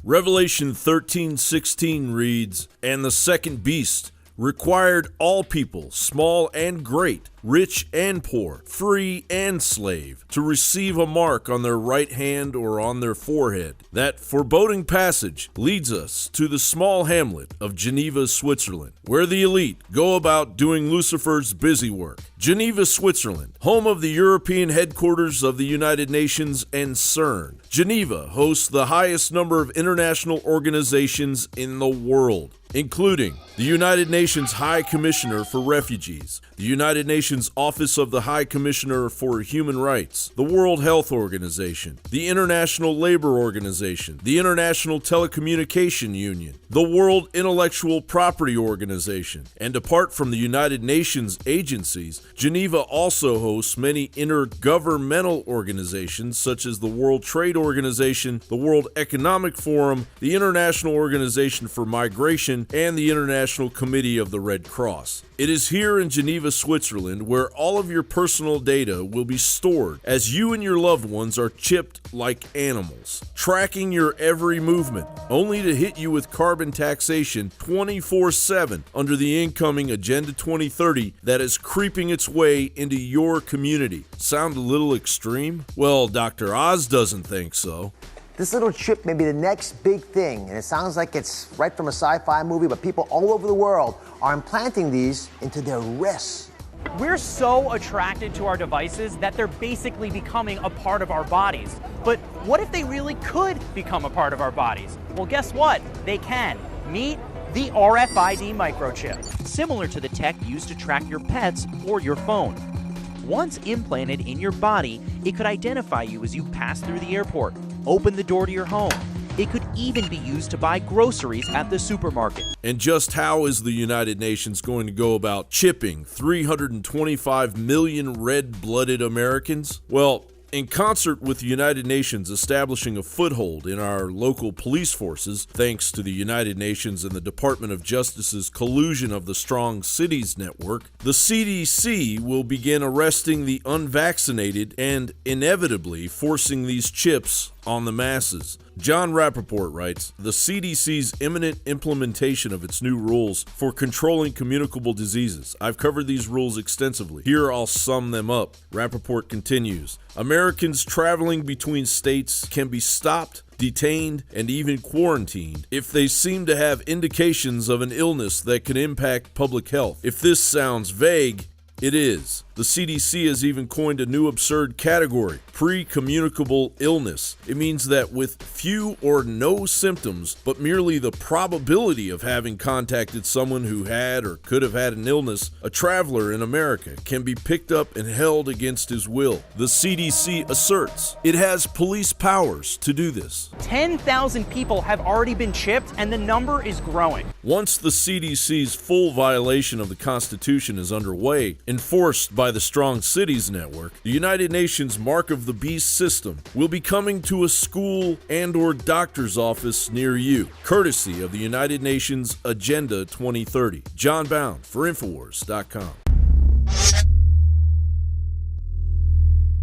Revelation 13:16 reads, "And the second beast required all people, small and great, rich and poor, free and slave, to receive a mark on their right hand or on their forehead." That foreboding passage leads us to the small hamlet of Geneva, Switzerland, where the elite go about doing Lucifer's busy work. Geneva, Switzerland, home of the European headquarters of the United Nations and CERN. Geneva hosts the highest number of international organizations in the world, including the United Nations High Commissioner for Refugees, the United Nations Office of the High Commissioner for Human Rights, the World Health Organization, the International Labor Organization, the International Telecommunication Union, the World Intellectual Property Organization, and apart from the United Nations agencies, Geneva also hosts many intergovernmental organizations such as the World Trade Organization, the World Economic Forum, the International Organization for Migration, and the International Committee of the Red Cross. It is here in Geneva, Switzerland, where all of your personal data will be stored as you and your loved ones are chipped like animals, tracking your every movement, only to hit you with carbon taxation 24/7 under the incoming Agenda 2030 that is creeping its way into your community. Sound a little extreme? Well, Dr. Oz doesn't think so. This little chip may be the next big thing, and it sounds like it's right from a sci-fi movie, but people all over the world are implanting these into their wrists. We're so attracted to our devices that they're basically becoming a part of our bodies. But what if they really could become a part of our bodies? Well, guess what? They can. Meet the RFID microchip, similar to the tech used to track your pets or your phone. Once implanted in your body, it could identify you as you pass through the airport, open the door to your home. It could even be used to buy groceries at the supermarket. And just how is the United Nations going to go about chipping 325 million red-blooded Americans? Well, in concert with the United Nations establishing a foothold in our local police forces, thanks to the United Nations and the Department of Justice's collusion of the Strong Cities Network, the CDC will begin arresting the unvaccinated and inevitably forcing these chips on the masses. John Rappaport writes, "The CDC's imminent implementation of its new rules for controlling communicable diseases. I've covered these rules extensively. Here I'll sum them up." Rappaport continues, "Americans traveling between states can be stopped, detained, and even quarantined if they seem to have indications of an illness that could impact public health. If this sounds vague, it is. The CDC has even coined a new absurd category, pre-communicable illness. It means that with few or no symptoms, but merely the probability of having contacted someone who had or could have had an illness, a traveler in America can be picked up and held against his will. The CDC asserts it has police powers to do this." 10,000 people have already been chipped, and the number is growing. Once the CDC's full violation of the Constitution is underway, enforced by the Strong Cities Network, the United Nations Mark of the Beast system will be coming to a school and/or doctor's office near you, courtesy of the United Nations Agenda 2030. John Bound for Infowars.com.